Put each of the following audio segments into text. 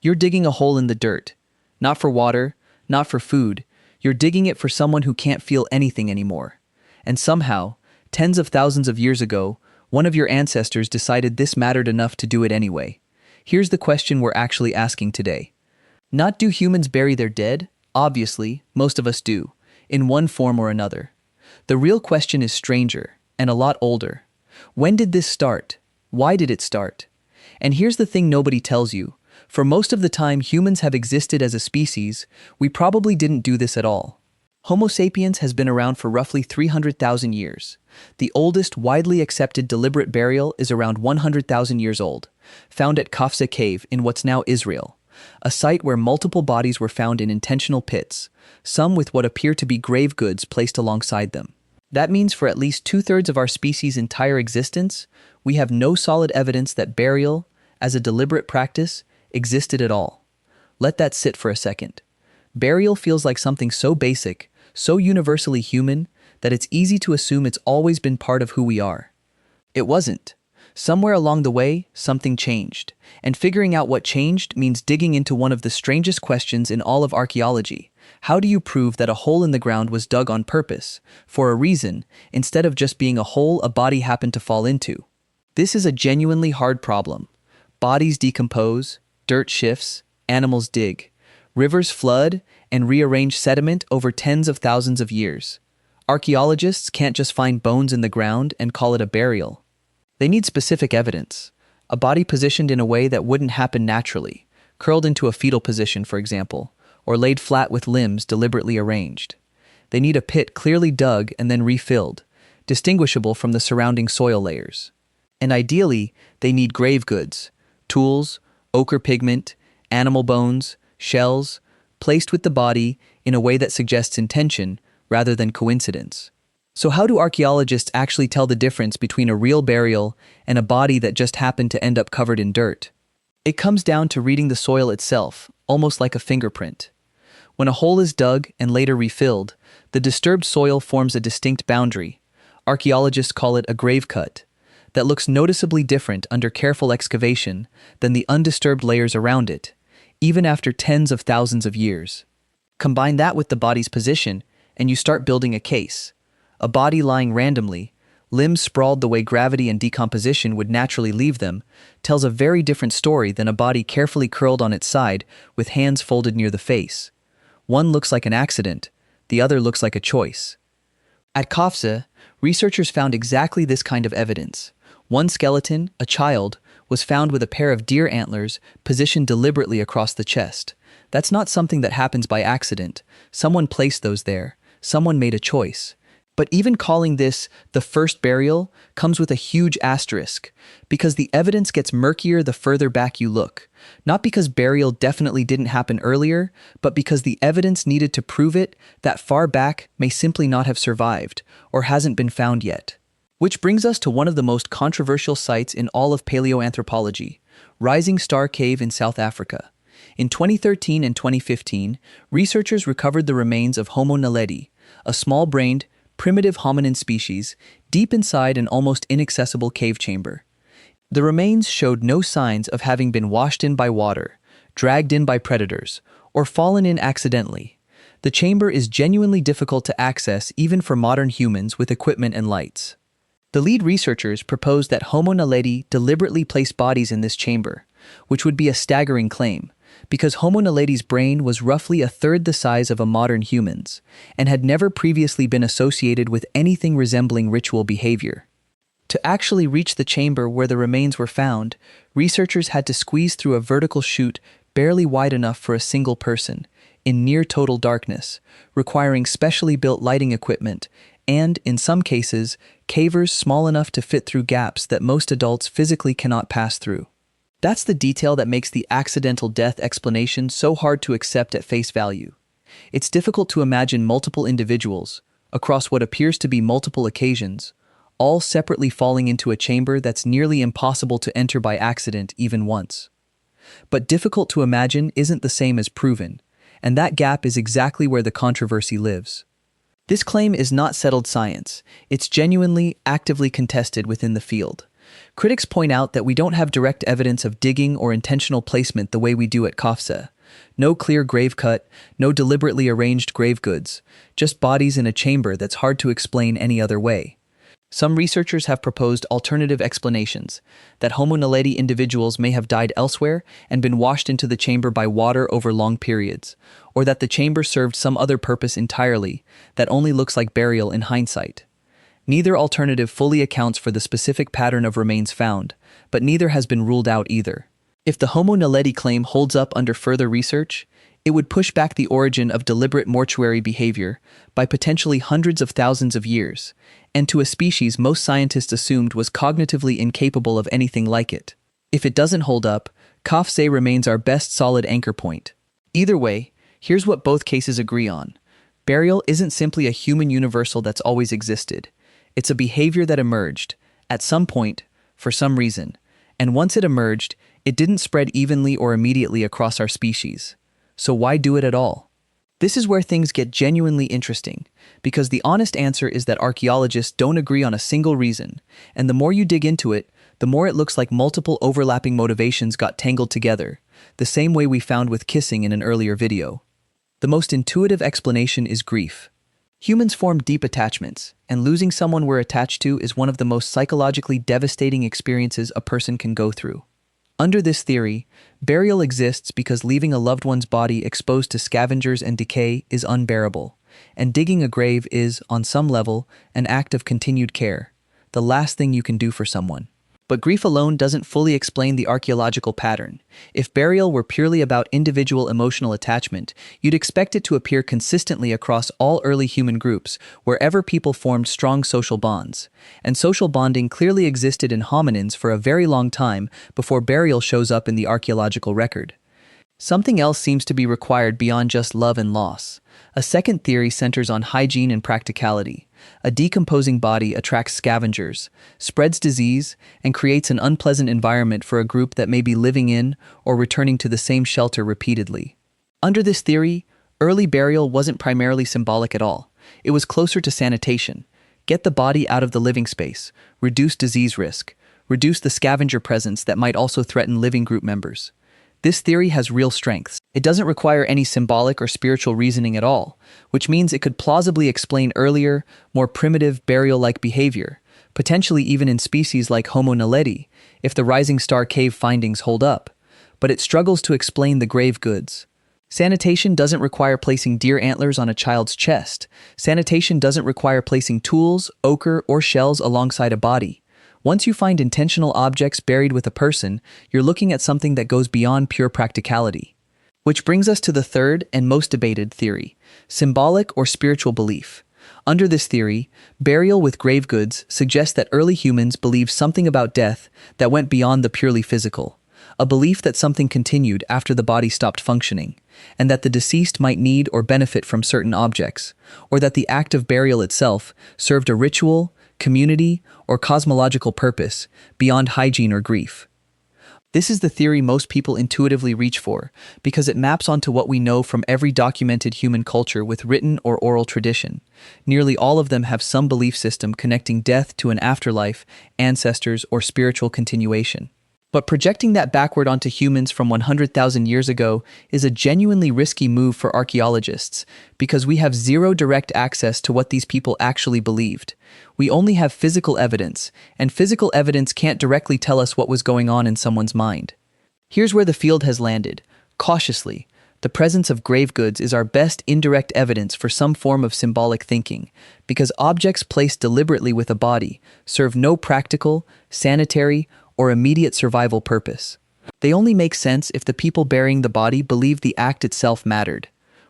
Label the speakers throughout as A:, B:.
A: You're digging a hole in the dirt. Not for water, not for food. You're digging it for someone who can't feel anything anymore. And somehow, tens of thousands of years ago, one of your ancestors decided this mattered enough to do it anyway. Here's the question we're actually asking today. Not do humans bury their dead? Obviously, most of us do, in one form or another. The real question is stranger, and a lot older. When did this start? Why did it start? And here's the thing nobody tells you. For most of the time humans have existed as a species, we probably didn't do this at all. Homo sapiens has been around for roughly 300,000 years. The oldest widely accepted deliberate burial is around 100,000 years old, found at Kafsa Cave in what's now Israel, a site where multiple bodies were found in intentional pits, some with what appear to be grave goods placed alongside them. That means for at least two-thirds of our species' entire existence, we have no solid evidence that burial, as a deliberate practice, existed at all. Let that sit for a second. Burial feels like something so basic, so universally human, that it's easy to assume it's always been part of who we are. It wasn't. Somewhere along the way, something changed. And figuring out what changed means digging into one of the strangest questions in all of archaeology. How do you prove that a hole in the ground was dug on purpose, for a reason, instead of just being a hole a body happened to fall into? This is a genuinely hard problem. Bodies decompose, dirt shifts, animals dig, rivers flood and rearrange sediment over tens of thousands of years. Archaeologists can't just find bones in the ground and call it a burial. They need specific evidence. A body positioned in a way that wouldn't happen naturally, curled into a fetal position, for example, or laid flat with limbs deliberately arranged. They need a pit clearly dug and then refilled, distinguishable from the surrounding soil layers. And ideally, they need grave goods, tools, ochre pigment, animal bones, shells, placed with the body in a way that suggests intention rather than coincidence. So how do archaeologists actually tell the difference between a real burial and a body that just happened to end up covered in dirt? It comes down to reading the soil itself, almost like a fingerprint. When a hole is dug and later refilled, the disturbed soil forms a distinct boundary. Archaeologists call it a grave cut, that looks noticeably different under careful excavation than the undisturbed layers around it, even after tens of thousands of years. Combine that with the body's position, and you start building a case. A body lying randomly, limbs sprawled the way gravity and decomposition would naturally leave them, tells a very different story than a body carefully curled on its side with hands folded near the face. One looks like an accident, the other looks like a choice. At Kafsa, researchers found exactly this kind of evidence. One skeleton, a child, was found with a pair of deer antlers positioned deliberately across the chest. That's not something that happens by accident. Someone placed those there. Someone made a choice. But even calling this the first burial comes with a huge asterisk, because the evidence gets murkier the further back you look. Not because burial definitely didn't happen earlier, but because the evidence needed to prove it that far back may simply not have survived, or hasn't been found yet. Which brings us to one of the most controversial sites in all of paleoanthropology, Rising Star Cave in South Africa. In 2013 and 2015, researchers recovered the remains of Homo naledi, a small-brained, primitive hominin species, deep inside an almost inaccessible cave chamber. The remains showed no signs of having been washed in by water, dragged in by predators, or fallen in accidentally. The chamber is genuinely difficult to access even for modern humans with equipment and lights. The lead researchers proposed that Homo naledi deliberately placed bodies in this chamber, which would be a staggering claim, because Homo naledi's brain was roughly a third the size of a modern human's, and had never previously been associated with anything resembling ritual behavior. To actually reach the chamber where the remains were found, researchers had to squeeze through a vertical chute barely wide enough for a single person, in near total darkness, requiring specially built lighting equipment, and, in some cases, cavers small enough to fit through gaps that most adults physically cannot pass through. That's the detail that makes the accidental death explanation so hard to accept at face value. It's difficult to imagine multiple individuals, across what appears to be multiple occasions, all separately falling into a chamber that's nearly impossible to enter by accident even once. But difficult to imagine isn't the same as proven, and that gap is exactly where the controversy lives. This claim is not settled science. It's genuinely, actively contested within the field. Critics point out that we don't have direct evidence of digging or intentional placement the way we do at Kafsa. No clear grave cut, no deliberately arranged grave goods, just bodies in a chamber that's hard to explain any other way. Some researchers have proposed alternative explanations, that Homo naledi individuals may have died elsewhere and been washed into the chamber by water over long periods, or that the chamber served some other purpose entirely that only looks like burial in hindsight. Neither alternative fully accounts for the specific pattern of remains found, but neither has been ruled out either. If the Homo naledi claim holds up under further research, it would push back the origin of deliberate mortuary behavior by potentially hundreds of thousands of years, and to a species most scientists assumed was cognitively incapable of anything like it. If it doesn't hold up, Kafse remains our best solid anchor point. Either way, here's what both cases agree on. Burial isn't simply a human universal that's always existed. It's a behavior that emerged, at some point, for some reason, and once it emerged, it didn't spread evenly or immediately across our species. So why do it at all? This is where things get genuinely interesting, because the honest answer is that archaeologists don't agree on a single reason, and the more you dig into it, the more it looks like multiple overlapping motivations got tangled together, the same way we found with kissing in an earlier video. The most intuitive explanation is grief. Humans form deep attachments, and losing someone we're attached to is one of the most psychologically devastating experiences a person can go through. Under this theory, burial exists because leaving a loved one's body exposed to scavengers and decay is unbearable, and digging a grave is, on some level, an act of continued care, the last thing you can do for someone. But grief alone doesn't fully explain the archaeological pattern. If burial were purely about individual emotional attachment, you'd expect it to appear consistently across all early human groups, wherever people formed strong social bonds. And social bonding clearly existed in hominins for a very long time before burial shows up in the archaeological record. Something else seems to be required beyond just love and loss. A second theory centers on hygiene and practicality. A decomposing body attracts scavengers, spreads disease, and creates an unpleasant environment for a group that may be living in or returning to the same shelter repeatedly. Under this theory, early burial wasn't primarily symbolic at all. It was closer to sanitation. Get the body out of the living space, reduce disease risk, reduce the scavenger presence that might also threaten living group members. This theory has real strengths. It doesn't require any symbolic or spiritual reasoning at all, which means it could plausibly explain earlier, more primitive burial-like behavior, potentially even in species like Homo naledi, if the rising star cave findings hold up. But it struggles to explain the grave goods. Sanitation doesn't require placing deer antlers on a child's chest. Sanitation doesn't require placing tools, ochre, or shells alongside a body. Once you find intentional objects buried with a person, you're looking at something that goes beyond pure practicality. Which brings us to the third and most debated theory, symbolic or spiritual belief. Under this theory, burial with grave goods suggests that early humans believed something about death that went beyond the purely physical, a belief that something continued after the body stopped functioning, and that the deceased might need or benefit from certain objects, or that the act of burial itself served a ritual, community, or cosmological purpose beyond hygiene or grief. This is the theory most people intuitively reach for because it maps onto what we know from every documented human culture with written or oral tradition. Nearly all of them have some belief system connecting death to an afterlife, ancestors, or spiritual continuation. But projecting that backward onto humans from 100,000 years ago is a genuinely risky move for archaeologists because we have zero direct access to what these people actually believed. We only have physical evidence, and physical evidence can't directly tell us what was going on in someone's mind. Here's where the field has landed. Cautiously, the presence of grave goods is our best indirect evidence for some form of symbolic thinking, because objects placed deliberately with a body serve no practical, sanitary, or immediate survival purpose. They only make sense if the people burying the body believed the act itself mattered,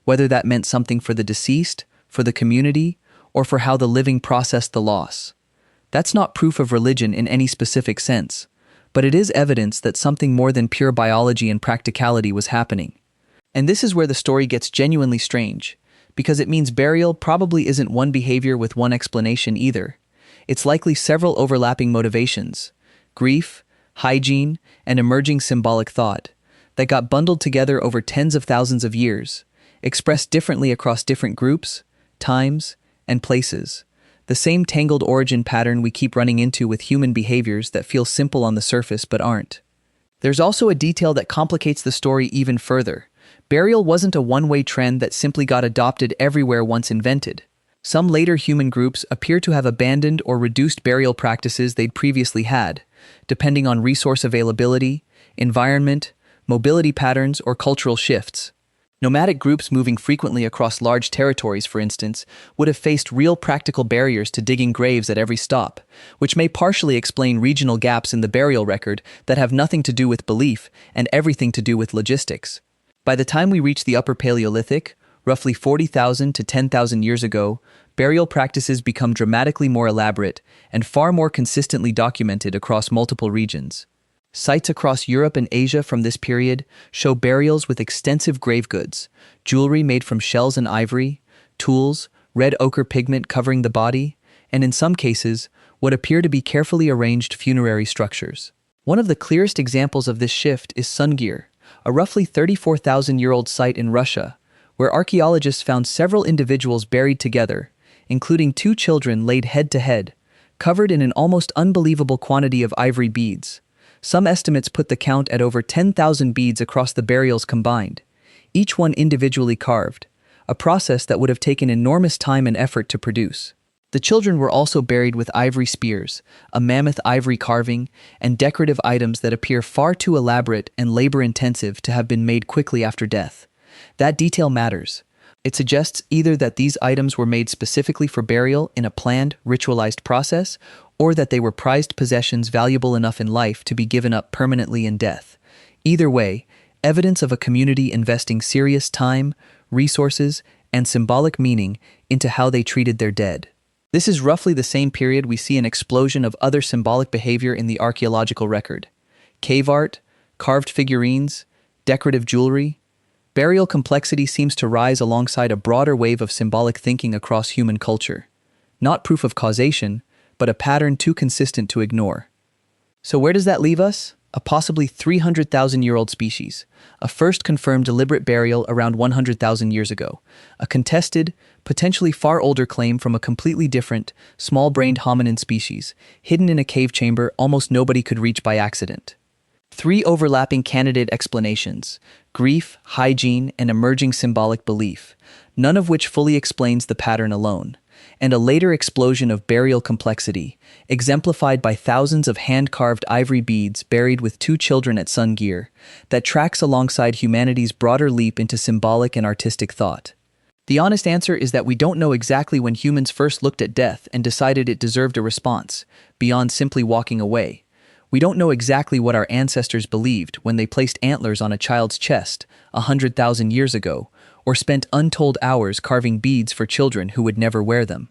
A: whether that meant something for the deceased, for the community, or for how the living processed the loss. That's not proof of religion in any specific sense, but it is evidence that something more than pure biology and practicality was happening. And this is where the story gets genuinely strange, because it means burial probably isn't one behavior with one explanation either. It's likely several overlapping motivations, grief, hygiene, and emerging symbolic thought, that got bundled together over tens of thousands of years, expressed differently across different groups, times, and places. The same tangled origin pattern we keep running into with human behaviors that feel simple on the surface but aren't. There's also a detail that complicates the story even further. Burial wasn't a one-way trend that simply got adopted everywhere once invented. Some later human groups appear to have abandoned or reduced burial practices they'd previously had, depending on resource availability, environment, mobility patterns, or cultural shifts. Nomadic groups moving frequently across large territories, for instance, would have faced real practical barriers to digging graves at every stop, which may partially explain regional gaps in the burial record that have nothing to do with belief and everything to do with logistics. By the time we reach the Upper Paleolithic, roughly 40,000 to 10,000 years ago, burial practices become dramatically more elaborate and far more consistently documented across multiple regions. Sites across Europe and Asia from this period show burials with extensive grave goods, jewelry made from shells and ivory, tools, red ochre pigment covering the body, and in some cases, what appear to be carefully arranged funerary structures. One of the clearest examples of this shift is Sungir, a roughly 34,000-year-old site in Russia, where archaeologists found several individuals buried together, including 2 children laid head-to-head, covered in an almost unbelievable quantity of ivory beads. Some estimates put the count at over 10,000 beads across the burials combined, each one individually carved, a process that would have taken enormous time and effort to produce. The children were also buried with ivory spears, a mammoth ivory carving, and decorative items that appear far too elaborate and labor-intensive to have been made quickly after death. That detail matters. It suggests either that these items were made specifically for burial in a planned, ritualized process, or that they were prized possessions valuable enough in life to be given up permanently in death. Either way, evidence of a community investing serious time, resources, and symbolic meaning into how they treated their dead. This is roughly the same period we see an explosion of other symbolic behavior in the archaeological record. Cave art, carved figurines, decorative jewelry. Burial complexity seems to rise alongside a broader wave of symbolic thinking across human culture. Not proof of causation, but a pattern too consistent to ignore. So where does that leave us? A possibly 300,000-year-old species, a first confirmed deliberate burial around 100,000 years ago, a contested, potentially far older claim from a completely different, small-brained hominin species, hidden in a cave chamber almost nobody could reach by accident. 3 overlapping candidate explanations: grief, hygiene, and emerging symbolic belief, none of which fully explains the pattern alone, and a later explosion of burial complexity, exemplified by thousands of hand-carved ivory beads buried with 2 children at Sungir, that tracks alongside humanity's broader leap into symbolic and artistic thought. The honest answer is that we don't know exactly when humans first looked at death and decided it deserved a response, beyond simply walking away. We don't know exactly what our ancestors believed when they placed antlers on a child's chest 100,000 years ago, or spent untold hours carving beads for children who would never wear them.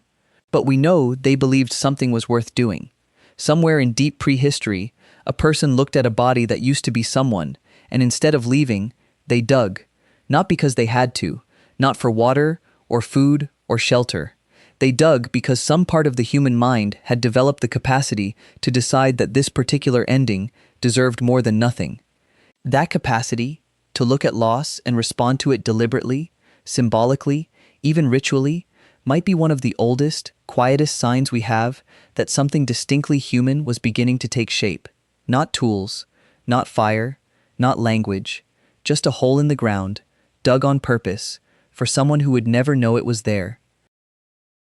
A: But we know they believed something was worth doing. Somewhere in deep prehistory, a person looked at a body that used to be someone, and instead of leaving, they dug, not because they had to, not for water, or food, or shelter. They dug because some part of the human mind had developed the capacity to decide that this particular ending deserved more than nothing. That capacity, to look at loss and respond to it deliberately, symbolically, even ritually, might be one of the oldest, quietest signs we have that something distinctly human was beginning to take shape. Not tools, not fire, not language, just a hole in the ground, dug on purpose, for someone who would never know it was there.